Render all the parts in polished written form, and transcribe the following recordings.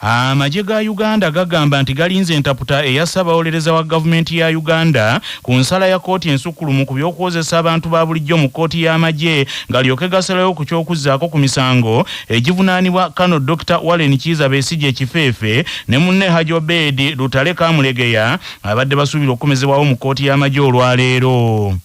Amagye ga Uganda gagamba nti galinze entaputa eyasaba olereza wa gavumenti ya Uganda ku nsala ya kooti ensukkulumu ku by'okwozesa abantu ba bulijjo mu kooti y'amagye galyoke gasalayo ku ky'okuzzaako ku misango egivunaanibwa Kano Dr. Warren Kiiza Besigye Kifeefe ne munne Haji Obedi Lutale Kamulegeya abadde basuubira okukomezebwawo mu kooti y'amagye olwaleero.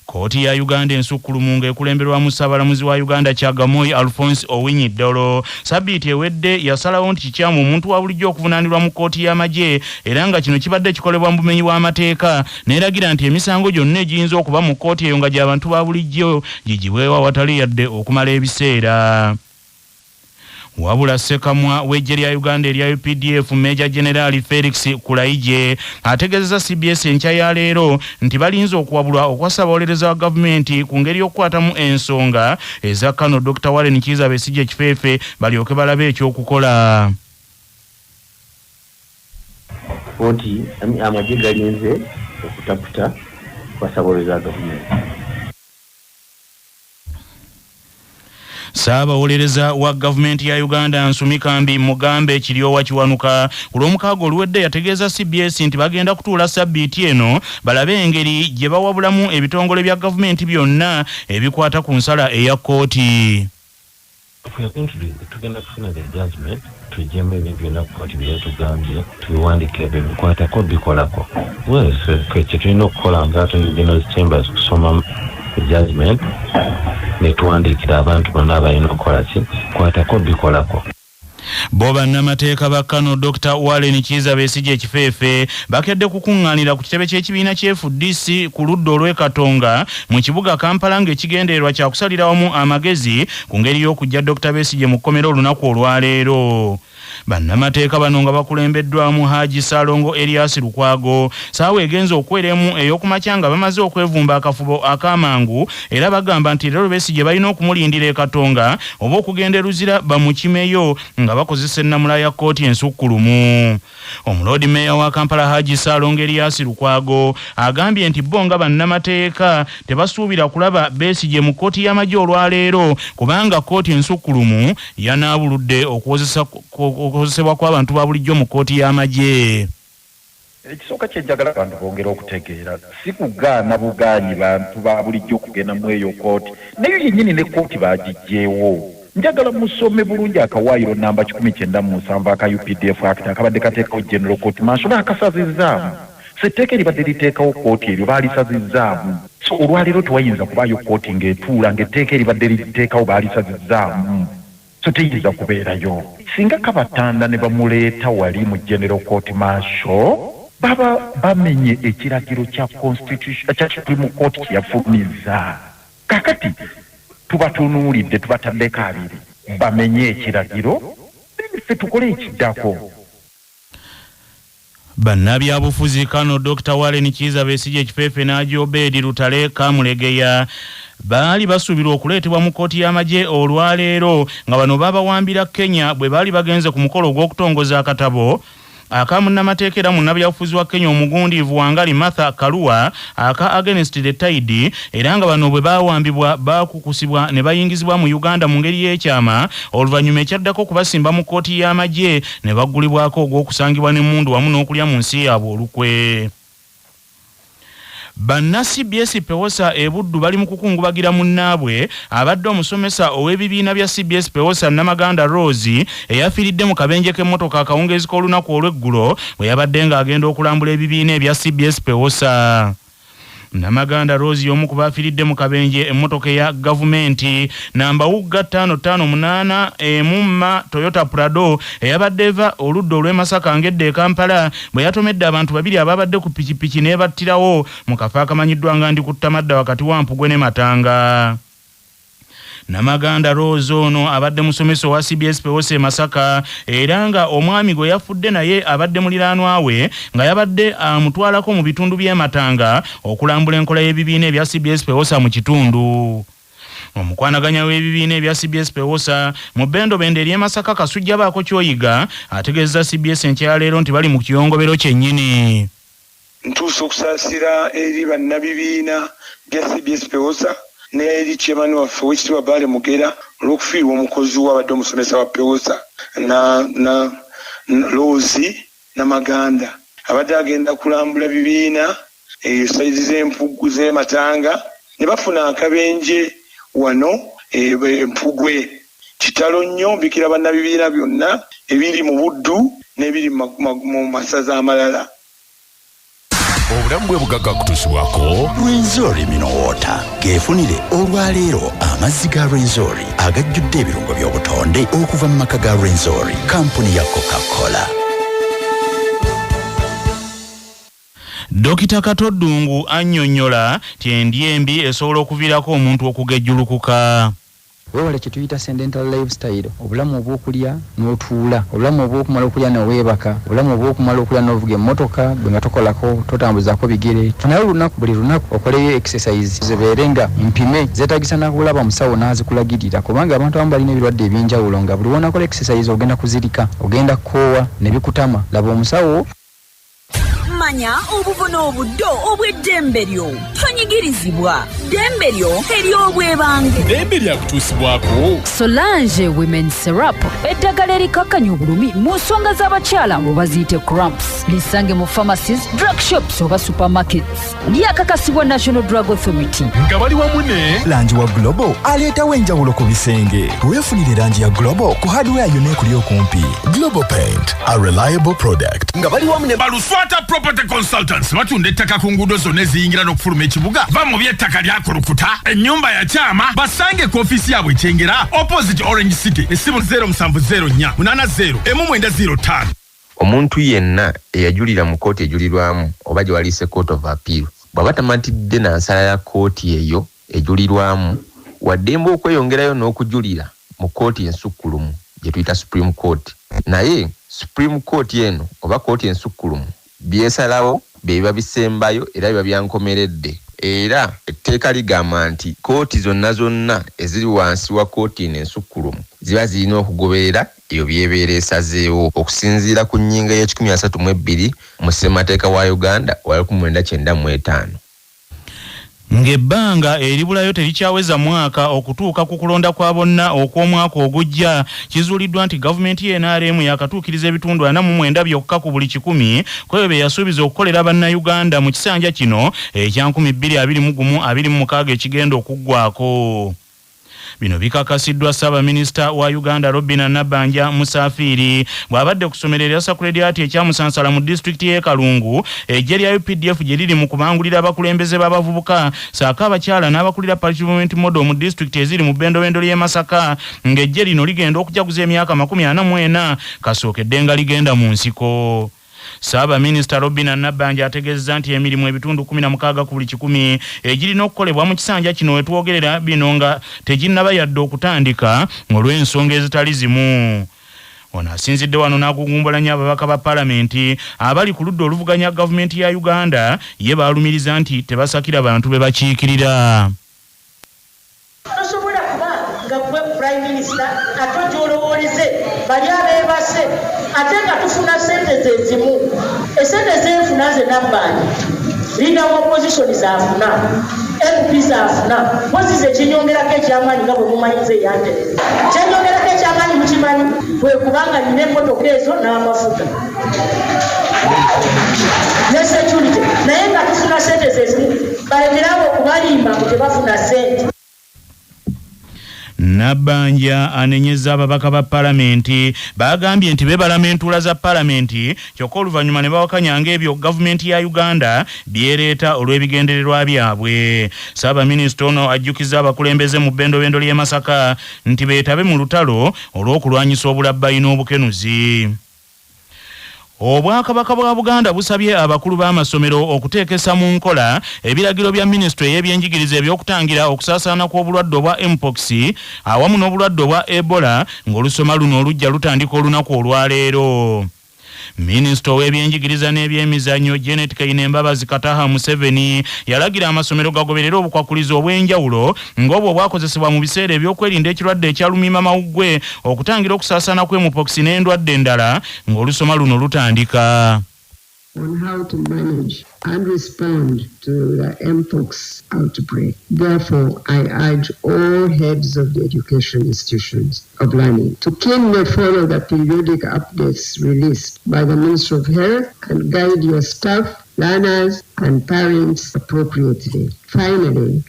Kooti ya Uganda ensukkulumu ng'ekulemberwamu Ssaabalamuzi wa Uganda Kyagamoyi Alphonse Owinyi Ddolo Sabbiiti ewedde yasalawo nti kikyamu omuntu wa bulijjo okuvunaanirwa mu kooti y'amagye era nga kino kibadde kikolebwa mu bumenyi bw'amateeka n'eragira nti emisango gyonna egiyinza okuba mu kooti eyo nga gy'abantu ba bulijjo gigibwewo awatali yadde okumala ebiseera. Wabula Ssekamwa w'eggye lya Uganda erya UPDF Major General Felix Kulaije ategeezezza CBS enkya ya leero nti balinze okuwabulwa okwasaba abawolereza wa gavumenti ku ngeri y'okukwatamu ensonga eza Kano Dr. Warren Kiiza Besigye Kifeefe balyoke balabe ekyokukola. Kooti amagye galinze okutaputa kwasaba abawolereza wa gavumenti. Ssaabawolereza wa gavumenti ya Uganda Nsumi Kambi Mugambe Kiryowa Kiwanuka ku lw'omukaaga oluwedde yategeeza CBS nti bagenda kutuula Sabbiiti eno balabe engeri gye bawabulamu ebitongole bya gavumenti byonna ebikwata ku nsala eya kooti. Tugenda kufuna judgment tujjemu ebintu byonna ku kooti byetugambye tubiwandiike ebyo bikwatako bikolako. Kye tulina okukola nga General Chambers kusoma judgment netuwandiikira abantu bonna abalina okukola ki kwatako bikolako. Bo bannamateeka ba Kano Dr. Warren Kiiza Besigye Kifeefe bakedde kukuŋŋaanira ku kitebe ky'ekibiina ky'FDC ku ludda olw'Ekatonga mu kibuga Kampala ng'ekigendererwa kya kusalira wamu amagezi ku ngeri y'okujja Dr. Besigye mu kkomera olunaku olwaleero. Bannamateeka bano nga bakulembeddwamu Haji Salongo Elias Lukwago saawa egenza okweremu ey'okumakya nga bamaze okwevumba akafubo akamangu era bagamba nti leero Besigye balina okumulindira e Katonga oba okugenderuzira bamukimeyo nga bakozesa ennamula ya kooti ensukkulumu. Omuloodi meeya wa Kampala Haji Salongo Elias Lukwago agambye nti bo nga bannamateeka tebasuubira kulaba Besigye mu kooti y'amagye olwaleero kubanga kooti ensukkulumu yanaabuludde okukozesebwa kw'abantu ba bulijjo mu kooti y'amagye. Ekisooka ky'enjagala abantu bongera okutegeera si kugaana bugaanyi bantu ba bulijjo okugenda mu eyo kooti nayo yennyini ne kooti baagigyeewo. Njagala musome bulungi akawaayiro namba 1907 aka UPDF Act akabadde kateekawo General Court Martial akasazizzaamu. Setteeka eribadde liteekawo kooti eryo baalisazizzaamu. So olwaleero tewayinza kubaayo kooti ng'etuula ng'etteeka eribadde liteekawo baalisazizzaamu. So teyinza kubeerayo. Singa kabatanda ne bamuleeta wali mu General Court Martial baba bamenye ekiragiro kya Constitution kya Supreme Court kyeyafulumizza. Kakati tubatunuulidde tubataddeko abiri bamenye ekiragiro ffe tukole ekiddako. Bannabyabufuzi Kano Dr. Warren Kiiza Besigye Kifeefe ne Haji Obedi Lutale Kamulegeya baali basuubirwa okuleetebwa mu kooti y'amagye olwaleero nga bano babawambira Kenya bwe baali bagenze ku mukolo gw'okutongoza akatabo aka munnamateeka era munnabyabufuzi wa Kenya omugundiivu Wangali Martha Karua aka Against the Tide era nga bano bwe baawambibwa baakukusibwa ne bayingizibwa mu Uganda mu ngeri y'ekyama oluvannyuma ekyaddako kubasimba mu kooti y'amagye ne baggulibwako ogw'okusangibwa n'emmundu wamu n'okulya mu nsi yaabwe olukwe. Banna CBS Pewosa ebuddu bali mu kukungubagira munnaabwe abadde omusomesa ow'ebibiina bya CBS Pewosa Namaganda Rose eyafiiridde mu kabenje k'emmotoka akawungeezi k'olunaku olw'eggulo bwe yabadde ng'agenda okulambula ebibiina ebya CBS Pewosa. Namaganda Rose y'omu ku baafiiridde mu kabenje emmotoka eya gavumenti namba wugga 558 emumma Toyota Prado eyabadde eva oludda olw'e Masaka ngedde e Kampala bwe yatomedde abantu babiri ababadde ku pikipiki n'ebattirawo mu kafo akamanyiddwa nga ndi ku Tamadda wakati wa Mpugwe ne Matanga. Namaganda Rose ono abadde musomesa wa CBS Pewosa Masaka era nga omwami gwe yafudde naye abadde muliraanwa we nga yabadde amutwalako mu bitundu by'e Matanga okulambula enkola y'ebibiina ebya CBS Pewosa mu kitundu. Omukwanaganya w'ebibiina ebya CBS Pewosa mu Bendobendo ery'e Masaka Kasujja baako kyoyiga ategeezza CBS enkya leero nti bali mu kiyongobero kyennyini. ntuusa okusaasira eri bannabibiina bya CBS Pewosa n'eri chairman waffe w'ekitiibwa Baale Mugera olw'okufiirwa omukozi wabadde omusomesa wa Pewosa na Loozi Namaganda abadde agenda kulambula bibiina sayidi z'Empuggu z'Ematanga ne bafuna akabenje wano Empugwe kitalo nnyo mbikira bannabibiina byonna ebiri mu Buddu n'ebiri mu masaza amalala. Obulamu bwe bugagga kutuusibwako Rwenzori Minowota geefunire olwaleero amazzi ga Rwenzori agajjudde ebirungo by'obutonde okuva mu maka ga Rwenzori kampuni ya Coca-Cola. Dokita Katodungu annyonnyola nti endyembi esobola okuviirako omuntu okugejjulukuka. Wewale kituyita sedental lifestyle, obulamu obw'okulya n'otuula, obulamu obw'okumala okulya n'oweebaka, obulamu obw'okumala okulya n'ovuga emmotoka bwe nga tokolako totambuzaako bigere. Naye buli lunaku okoleyo exercise zibeere nga mpime zeetagisa nakulaba musawo n'azikulagirira kubanga abantu abamu balina ebirwadde eby'enjawulo nga buli wonakola exercise ogenda kuzirika, ogenda kukoowa ne bikutama. Laba omusawo. Manya obuvuna obuddo obw'eddembe lyo tonyigirizibwa ddembe lyo ery'obwebange ddembe lyakutuusibwako Solange Women Syrup eddagala erikakkanya obulumi mu nsonga z'abakyala oba ziyite cramps lisange mu pharmacies, drug shops oba supermarkets lyakakasibwa National Drug Authority nga bali wamu ne langi wa Global aleetawo enjawulo ku bisenge weefunire langi ya Global ku hardware yonna ekuli okumpi. Global Paint, a reliable product. Nga bali wamu ne Baluswata Property Consultants batunda ettaka ku nguudo zonna eziyingira n'okufuluma ekibuga va mu by'ettaka lyakulukuta ennyumba ya kyama basange ku ofiisi yaabwe ekyengera opposite Orange City essimu 0704 80 1905. Omuntu yenna eyajulira mu kkooti ejulirwamu oba gye waliise Court of Appeal bw'aba tamatidde na nsala ya kkooti eyo ejulirwamu waddembe okweyongerayo n'okujulira mu kkooti ensukkulumu gye tuyita Supreme Court. Naye Supreme Court eno oba kkooti ensukkulumu byesalawo biba bisembayo era biba byankomeredde. Era etteeka ligamba nti kkooti zonna eziri wansi wa kkooti ensukkulumu ziba zirina okugoberera ebyo byebeera esazeewo okusinziira ku nnyinga y'e132 mu ssemateeka wa Uganda wa 1995. Ng'ebbanga eribulayo terikyaweza mwaka okutuuka ku kulonda kwa bonna okw'omwaka ogujja kizuuliddwa nti gavumenti y'NRM yakatuukiriza ebitundu 49 byokka ku buli 100 kwebyo bye yasuubiza okukolera bannayuganda mu kisanja kino ekya 2021-2026 ekigenda okuggwako. Bino bikakasiddwa Ssaabaminisita wa Uganda Robinah Nabbanja Musafiri bw'abadde kusomerera Sakuledyati ekyamusansala mu disitulikiti y'e Kalungu eggye lya UPDF gye liri mu kubangulira abakulembeze b'abavubuka saako abakyala n'abakulira Parliament Model mu disitulikiti eziri mu bbendobendo ly'e Masaka ng'eggye lino ligenda okujaguza emyaka 44 kasookedde nga ligenda mu nsiko. Ssaabaminisita Robinah Nabbanja ategeezezza nti emirimu ebitundu 16 ku buli 100 egirina okukolebwa mu kisanja kino wetwogerera bino nga teginnaba yadde okutandika olw'ensonga ezitali zimu. Ono asinzidde wano n'agugumbulanya ababaka ba palamenti abali ku ludda oluvuganya gavumenti ya Uganda ye baalumiriza nti tebasakira bantu be bakiikirira. Tosobola kuba nga gwe Prime Minister ate gy'olowooleze bali abeebase ate nga tufuna ssente zezimu esente zenfuna ze Nabbanja Leader wa opposition zaafuna MP zaafuna mpozi ze kinyongerako ekyamaanyi nga bwe mumanyize yante kyenyongerako ekyamaanyi mukimanyi bwe kubanga nina emmotoka ezo n'amafuta ne security naye nga tufuna ssente zezimu baleterawo okubalimba ngu tebafuna ssente. Nabbanja anenyeza ababaka ba palamenti bagambye nti bebalama entuula za palamenti kyokka oluvannyuma ne bawakanya ng'ebyo gavumenti ya Uganda byereeta olw'ebigendererwa byabwe. Ssaabaminisita ono ajjukiza abakulembeze mu bbendobendo ly'e Masaka nti beetabe mu lutalo olw'okulwanyisa obulabbayi n'obukenuzi. Obwakabaka bwa Buganda busabye abakulu b'amasomero okuteekesa mu nkola ebiragiro bya Ministry y'ebyenjigiriza ebyokutangira okusaasaana kw'obulwadde obwa Mpox awamu n'obulwadde obwa Ebola ng'olusoma luno olujja lutandika olunaku olwaleero. Minisita w'ebyenjigiriza n'ebyemizannyo Janet Kainembabazi Kataha Museveni yalagira amasomero gagoberera obukwakulizo obw'enjawulo ng'obwo obwakozesebwa mu biseera ebyokwerinda ekirwadde ekyalumima mawuggwe okutangira okusaasaana kw'Mpox n'endwadde endala ng'olusoma luno lutandika. On how to manage and respond to the mpox outbreak. Therefore, I urge all heads of the education institutions of learning to keenly follow the periodic updates released by the Ministry of Health and guide your staff, learners, and parents appropriately. Finally,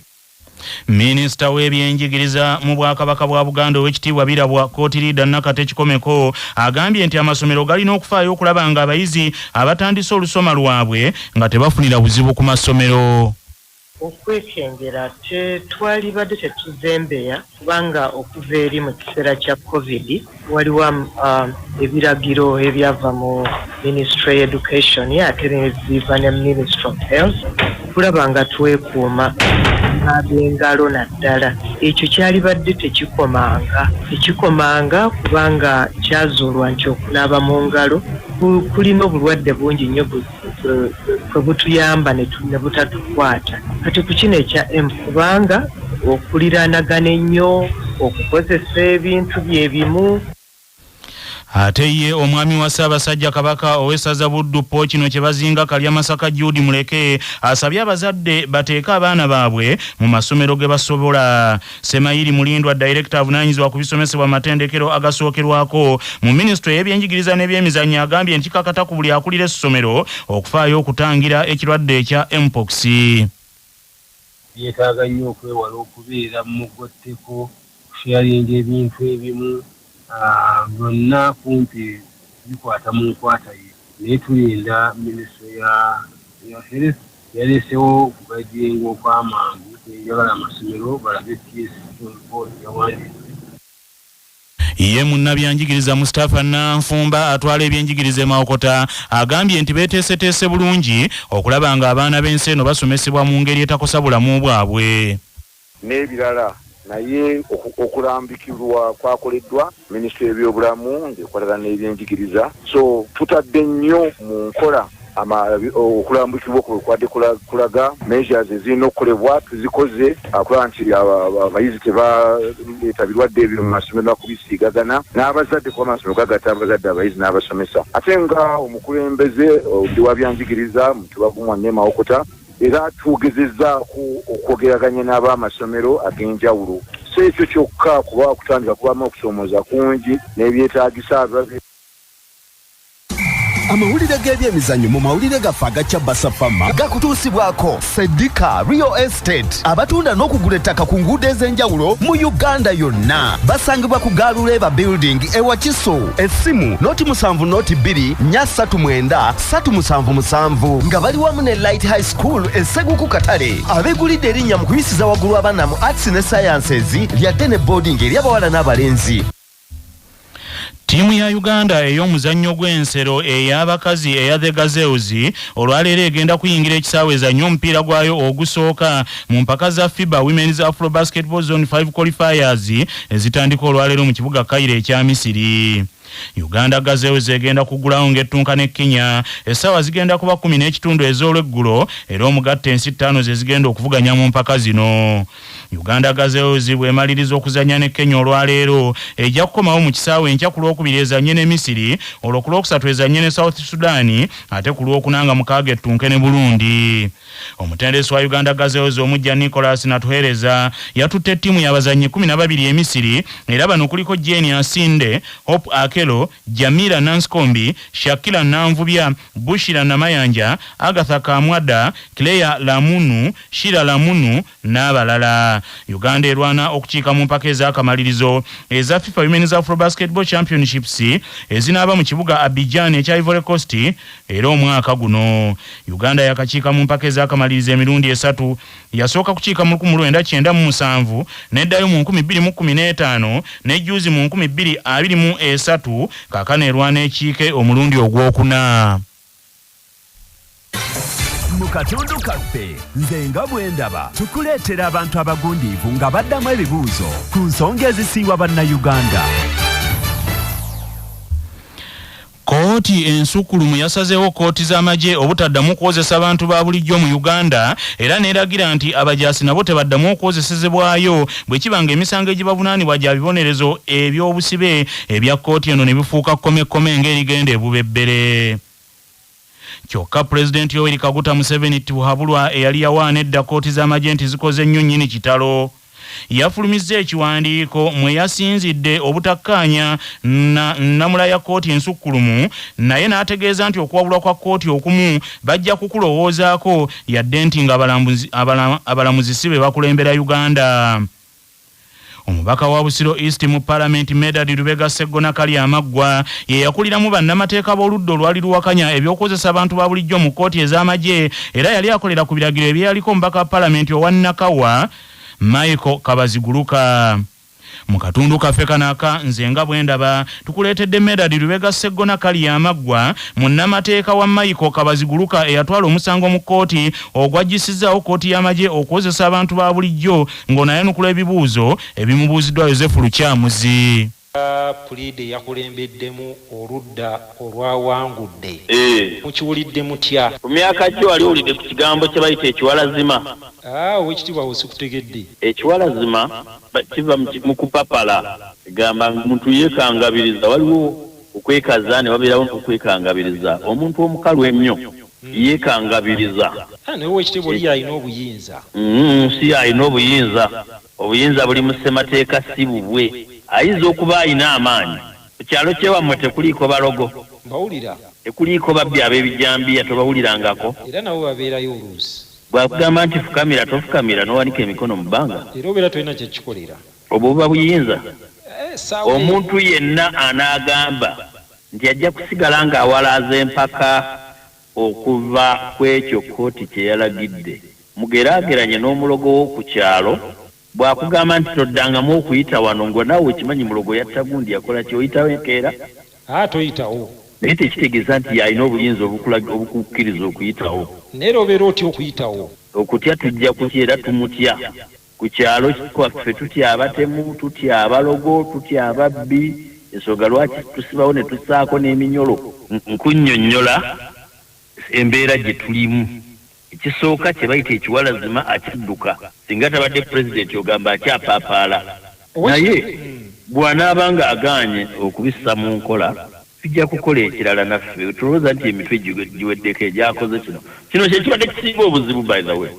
Minisita w'ebyenjigiriza mu Bwakabaka bwa Buganda ow'ekitiibwa Birabwa Kootirida Nakate Kikomeko agambye nti amasomero galina okufaayo okulaba nga abayizi abatandise olusoma lwabwe nga tebafunira buzibu ku masomero. Okwekengera twalibadde tetuzembeya kubanga okuva eri mu kiseera kya COVID waliwo ebiragiro ebyava mu Ministry of Education ate nebiva ne Ministry of Health kulaba nga twekuuma ab'engalo naddala. Ekyo kyalibadde tekikomanga kubanga kyazuulwa nti okunaaba mu ngalo kulina obulwadde bungi nnyo kwe butuyamba ne butatukwata. Kati ku kino ekya kubanga okuliraanagana ennyo okukozesa ebintu byebimu. Ate ye omwami wa Ssaabasajja Kabaka ow'essaza Buddu kino kye bazinga Kalya Masaka Jude Muleke asabye abazadde bateeka abaana baabwe mu masomero ge basobola. Semayiri Mulindwa Director avunaanyizibwa ku bisomesebwa amatendekero agasookerwako mu Ministry y'ebyenjigiriza n'ebyemizannyo agambye nti kakata ku buli akulira essomero okufaayo okutangira ekirwadde ekya mpox. Yeetaaga nnyo okwewala okubeera mu mugotteko kusharinga ebintu ebimu byonna kumpi bikwata mu nkwata ye. Naye tulinda Ministry ya Health yaleesewo okugadiyenga okw'amangu enjagala amasomero balabe yawandiise. Ye munnabyanjigiriza Mustafa Nanfumba atwala ebyenjigiriza Mawokota agambye nti beeteeseteese bulungi okulaba nga abaana b'ensi eno basomesebwa mu ngeri etakosa bulamu bwabwe. N'ebirala naye okulambikirwa kwakoleddwa Minisitule y'ebyobulamu ng'ekolera n'ebyenjigiriza. So tutadde nnyo mu nkola okulambikibwa kwadde kulaga measures ezirina okukolebwa tuzikoze akulaba nti abayizi tebaleeta birwadde ebyo mu masomero nakubisiigagana n'abazadde kuba amasomero gagatta abazadde abayizi n'abasomesa. Ate nga omukulembeze oli wa byanjigiriza mu kibavu Mwanne Mawokota era tugezezzaako okwogeraganya n'ab'amasomero ag'enjawulo. Si ekyo kyokka kuba kutandika kubamu okusomooza kungi n'ebyetaagisa amawulire g'ebyemizannyo mu mawulire gaffe agakya Basafama gakutuusibwako Sedika Real Estate abatunda n'okugula ettaka ku nguudo ez'enjawulo mu Uganda yonna. Basangibwa ku Gaaluleba Building ewa Kiso. Essimu noti 7 noti 2 339 377 nga bali wamu ne Light High School Esseguku Katale. Abeegulidde erinnya mu kuyisiza waggulu abaana mu Arts ne Sciences lyadde ne boarding ery'abawala n'abalenzi. Tiimu ya Uganda ey'omuzannyo gw'ensero ey'abakazi eya The Gazelles olwaleero egenda kuyingira ekisaawe ezannyo omupiira gwayo ogusooka mu mpaka za FIBA Women's Afro Basketball Zone 5 qualifiers ezitandika olwaleero mu kibuga Cairo ekya Misiri. Uganda Gazelles egenda kugulawo ng'ettunka ne Kenya essaawa zigenda kuba 10 ez'olweggulo era omugatte ensi 5 ze zigenda okuvuganya mu mpaka zino. Uganda Gazelles bwemaliriza okuzanya ne Kenya olwaleero ejja kukomawo mu kisaawe enkya ku Lwokubiri ezanye ne Misiri, olwo ku Lwokusatu ezanye ne South Sudan ate ku Lwokunanga mukaaga ettunke ne Burundi. Omutendesi wa Uganda Gazelles omujja Nicholas Natuhereza yatutte ttiimu y'abazannyi 12 e Misiri era bano kuliko Jane Asinde, Hope Akelo, Jamila Nanskombi, Shakila Nanvubya, Bushira Namayanja, Agatha Kamwada, Claire Lamunu, Shira Lamunu n'abalala. Uganda erwana okukiika mu mpaka ez'akamalirizo eza FIFA Women's Afro Basketball Championships ezinaaba mu kibuga Abidjan ekya Ivory Coast era omwaka guno. Uganda yakakiika mu mpaka ez'akamalirizo emirundi 3, yasooka kukiika mu 1997 n'eddayo mu 2015 n'ejjuuzi mu 2023 kaakano erwana ekiike omulundi ogwokuna. Mu katundu kaffe nze nga bwe ndaba tukuleetera abantu abagundiivu nga baddamu ebibuuzo ku nsonga ezisiiwa bannayuganda. Kooti ensukulumu yasazeewo kooti z'amagye obutaddamu okukozesa abantu ba bulijjo mu Uganda era neeragira nti abajaasi nabo tebaddamu okukozesezebwayo bwe kiba ng'emisango egibavunaanibwa gya bibonerezo eby'obusibe ebya kooti eno ne bifuuka kkomekome ng'erigenda ebubebbere. kyokka Pulezidenti Yoweri Kaguta Museveni Tibuhaburwa eyali yawaana edda kkooti z'amagye nti zikoze nnyo nnyini kitalo. Yafulumizza ekiwandiiko mwe yasinzidde obutakkaanya nnamula ya kkooti ensukkulumu, naye n'ategeeza nti okuwabulwa kwa kkooti okumu bajja kukulowoozaako yadde nti nga abalamuzi si be bakulembera Uganda. Omubaka wa Busiro East mu Parliament Medard Lubega Sseggona Kali Amaggwa ye yakuliramu bannamateeka b'oludda olwali luwakanya ebyokozesa abantu ba bulijjo mu kkooti ez'amagye, era yali akolera ku biragiro ebyaliko omubaka wa Parliament owa Nakawa Michael Kabaziguluka. Mu katundu kaffe kanaka nze nga bwe ndaba tukuleetedde Medard Lubega Sseggona Kali Amaggwa munnamateeka wa Michael Kabaziguluka eyatwala omusango mu kkooti ogwajjisizaawo kkooti y'amagye okukozesa abantu ba bulijjo ng'onayanukula ebibuuzo ebimubuuziddwa Yosefu Lukyamuzi. Puliide yakulembeddemu oludda olwawangudde mukiwulidde mutya? Ku myaka gyo wali owulidde ku kigambo kye bayita ekiwalazima? Owekitiibwa osikutegedde. Ekiwalazima kiva mu kupapala egamba muntu yeekangabiriza, waliwo okwekaza ne wabeerawo n'okwekangabiriza. Omuntu omukalu ennyo yeekangabiriza. Naye owekitiibwa oli alina obuyinza. Si alina obuyinza. Obuyinza buli mu ssemateeka si bubwe. Ayinza okuba alina amaanyi. Ku kyalo kyewammwe tekuliiko balogo. Mbawulira. Tekuliiko babbi ab'ebijambiya tobawulirangako. Era nabo babeerayo oluusi. Bwakugamba nti fukamira tofukamira n'owanika emikono mu bbanga. Era obeera tolina kyekikolera. Obwo buba buyinza. Omuntu yenna anaagamba nti ajja kusigala ng'awalaaza empaka okuva ku ekyo kkooti kye yalagidde. Mugeraageranye n'omulogo w'oku kyalo. Bwakugamba nti toddangamu okuyita wano ngo naawe ekimanyi mulogo yatta gundi yakola ki, oyitawo enkeera? Toyitawo. Naye tekitegeeza nti yalina obuyinza obukukkiriza okuyitawo. Naye obeera otya okuyitawo? Okutya tujja kutya era tumutya. Ku kyalo kwaffe tutya abatemu, tutya abalogo, tutya ababbi. Ensonga lwaki tusibawo ne tusaako n'eminyolo. Nkunnyonnyola embeera gye tulimu. Ekisooka kye bayita ekiwalazima akidduka. Singa tabadde pulezidenti ogamba akyapaapaala. Naye bw'anaaba nga agaanye okubissa mu nkola, tujja kukola ekirala naffe. Tulowooza nti emitwe giweddeko egyakoze kino. Kino kye kibadde kisinga obuzibu by the way.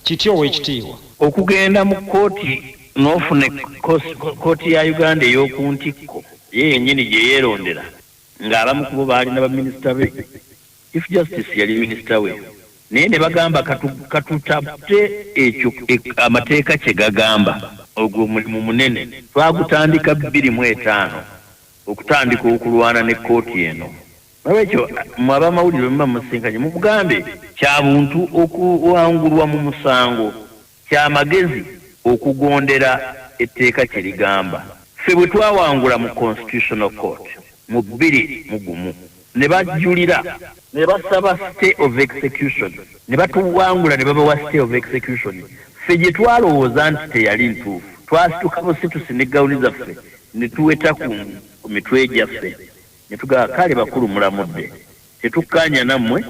Kityo owekitiibwa. Okugenda mu kkooti n'ofuna kkooti ya Uganda ey'oku ntikko ye yennyini gye yeerondera ng'abamu ku bo baalina baminisita be. Chief Justice yali minisita we. Naye ne bagamba katutapte ekyo amateeka kye gagamba. Ogwo mulimu munene. Twagutandika 2005 okutandika okulwana ne kkooti eno. Nolwekyo mwaba amawulire muma musinkanye mugambe kya buntu okuwangulwa mu musango, kya magezi okugondera etteeka kye ligamba. Ffe bwe twawangula mu Constitutional Court mu 2001 ne bajulira ne basaba stay of execution, ne batuwangula ne babawa stay of execution. Ffe gye twalowooza nti teyali ntuufu, twasituka busitusi ne gawuni zaffe ne tuweta ku mitwe gyaffe ne tugamba kale bakulu mulamudde, tetukkaanya nammwe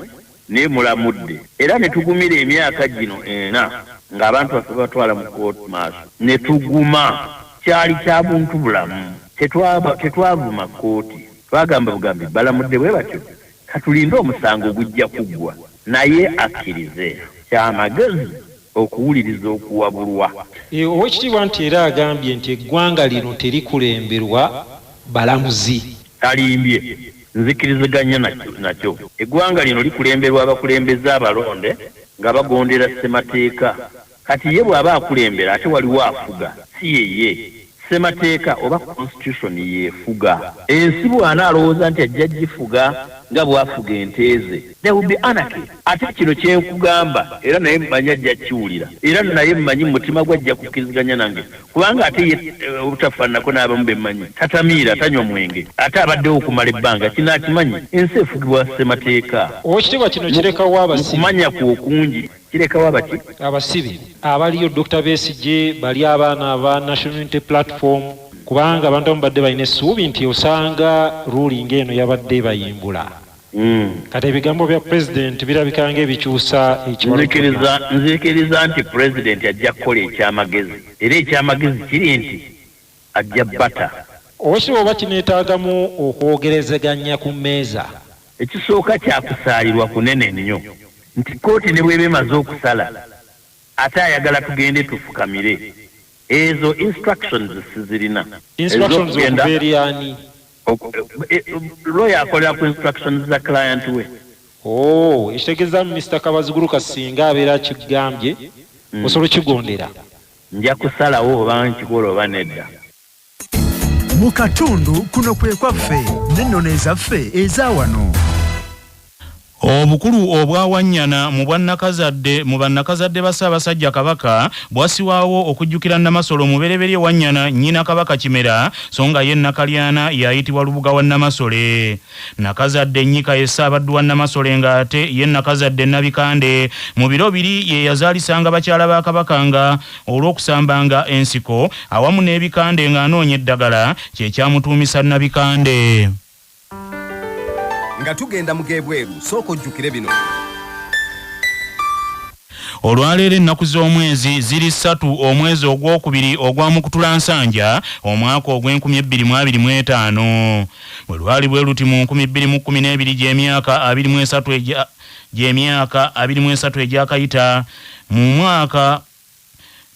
naye mulamudde. Era ne tugumira emyaka gino ena ng'abantu baffe batwala mu court maaso ne tuguma. Kyali kya buntu bulamu, tetwavuma kkooti. Twagamba bugambi balamudde bwe batyo, katulinde omusango gujja kuggwa, naye akkirize. Kyamagezi okuwuliriza okuwabulwa. Owekitiibwa nti era agambye nti eggwanga lino terikulemberwa balamuzi. Alimbye, nzikiriziganya nakyo. Eggwanga lino likulemberwa abakulembeze abalonde nga bagondera ssemateeka. Kati ye bw'aba akulembera ate waliwo afuga, si yeye. Ssemateeka oba constitution yeefuga. Ensi bw'anaalowooza nti ajja gifuga nga bw'afuga enteeze, there will be anarchy. Ate kino kyenkugamba era naye mmanyi ajja kiwulira, era naye mmanyi mu mutima gwe ajja kukkiriziganya nange, kubanga ate ye obutafaananako n'abamu be mmanyi tatamiira, tanywa mwenge, ate abaddewo okumala ebbanga, kino akimanyi. Ensi efugibwa ssemateeka. Owekitiibwa kino kirekawo abasibe. Kumanya ku okungi kirekawo abaki? Abasibe abaliyo Dr. Besigye, bali abaana aba National Unity Platform, kubanga abantu abadde balina essuubi nti osanga ruling eno yabadde bayimbula. Kati ebigambo bya pulezidenti birabika ng'ebikyusa ekiwalukiriza. Nzikiriza nti pulezidenti ajja kukola ekyamagezi, era ekyamagezi kiri nti ajja bbata. Owekitiibwa oba kineetaagamu okwogerezeganya ku mmeeza ekisooka kyakusaalirwa kunene nnyo nti kooti ne bweba emaze okusala ate ayagala tugende tufukamire ezo instructions sizirina instructions okubeeryani lawyer akolera ku instructions za client we ekitegeeza Mr. Kabaziguruka singa abeera akigambye osobola okigondera nja kusalawo oba nkikola oba nedda mu katundu kuno kwe kwaffe n'ennono ezaffe eza wano obukulu obwawanyana mu bannakazadde ba Ssaabasajja Kabaka bwasiwaawo okujjukira Namasole omubereberye Wanyana nnyina Kabaka Kimera so nga ye Nakalyana yayitibwa Lubuga wa Namasole. Nakazadde Nnyika ye Ssaabaddu wa Namasole ng'ate ye Nakazadde Nabikande mu biro biri ye yazaalisanga bakyala ba Kabaka nga olw'okusambanga ensiko awamu n'ebikande ng'anoonya eddagala kye kyamutuumisa Nabikande. nga tugenda mu gebweru sooka ojjukire bino olwaleero ennaku z'omwezi ziri 3 omwezi ogwokubiri ogwa Mukutulansanja omwaka ogw'2025 bwe lwali bwe luti mu 2012 gy'emyaka 23 egyakayita mu mwaka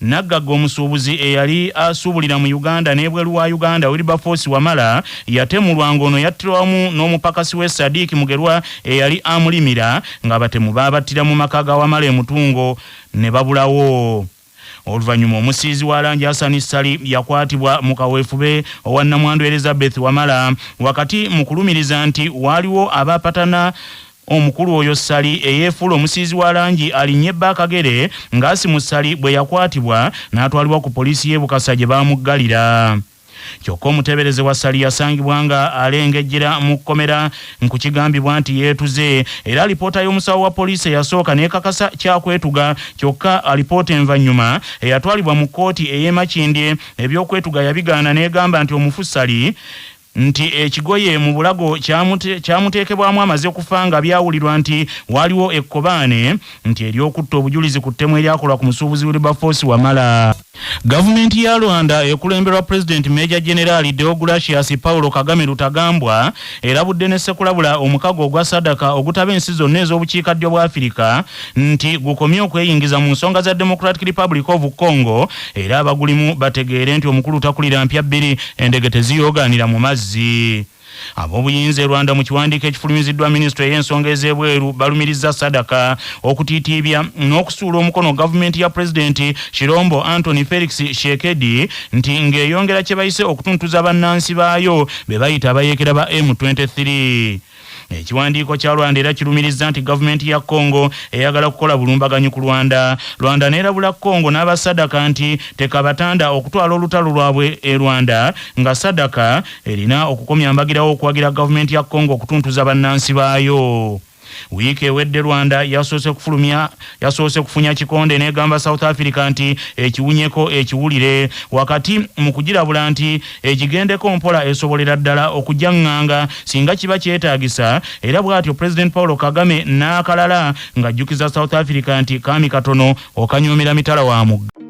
Naggaga omusuubuzi eyali asuubulira mu Uganda n'ebweru wa Uganda Wilberforce Wamala yatemulwa ngono yattirwamu n'omupakasi we Sadiiki Mugerwa eyali amulimira nga batemu baabattira mu maka ga Wamala emutungo ne babulawo. Oluvannyuma omusiizi wa langi Hassan Sali yakwatibwa mu kaweefube owa Nnamwandu Elizabeth Wamala wakati mu kulumiriza nti waaliwo abaapatana omukulu oyo Sali eyeefuula omusiizi wa langi alinnye Bakagere ng'asi mu Sali bwe yakwatibwa n'atwalibwa ku poliisi y'e Bukasa gye baamuggalira. Kyokka omuteebereze wa Sali yasangibwa nga alengejjera mu kkomera nkukigambibwa nti yeetuze era alipoota y'omusawo wa poliisi eyasooka n'ekakasa kyakwetuga kyokka alipoota envannyuma eyatwalibwa mu kkooti ey'e Makindye ebyokwetuga yabigaana n'egamba nti omufu Sali nti ekigoye mu bulago kyamuteekebwamu amaze okufa nga byawulirwa nti waliwo ekkobaane nti eryokutta obujulizi ku ttemu eryakolwa ku musuubuzi Wilberforce Wamala. Gavumenti ya Rwanda ekulemberwa President Major General Deogratius Paulo Kagame Lutagambwa erabudde ne sekulabula omukago ogwa Sadaka ogutaba ensi zonna ez'obukiikaddyo bwa Afirika nti gukomye okweyingiza mu nsonga za Democratic Republic of Congo era abagulimu bategeere nti omukulu takulira mpya bbiri endege teziyoogaanira mu mazzi. Ab'obuyinza Rwanda mu kiwandiiko ekifulumiziddwa Ministry y'ensonga ez'ebweru balumiriza Sadaka okutiitiibya n'okusuula omukono gavumenti ya President Shirombo Anthony Felix Shekedi nti ng'eyongera kye bayise okutuntuza bannansi baayo be bayita abayeekera ba M23. Ekiwandiiko kya Rwanda era kirumiriza nti gavumenti ya Congo eyagala kukola bulumbaganyi ku Rwanda n'erabula Congo n'aba Sadaka nti tekabatanda okutwala olutalo lwabwe e Rwanda nga Sadaka erina okukomya mbagirawo okuwagira gavumenti ya Congo okutuntuza bannansi baayo. Wiiki ewedde Rwanda yasoose kufunya kikonde n'egamba South Africa nti ekiwunyeko ekiwulire wakati mu kugirabula nti ekigendeko mpola esobolera ddala okujjaŋŋanga singa kiba kyetaagisa era bw'atyo President Paulo Kagame n'akalala ng'ajjukiza South Africa nti kaami katono okanyoomera mitala wa mugga.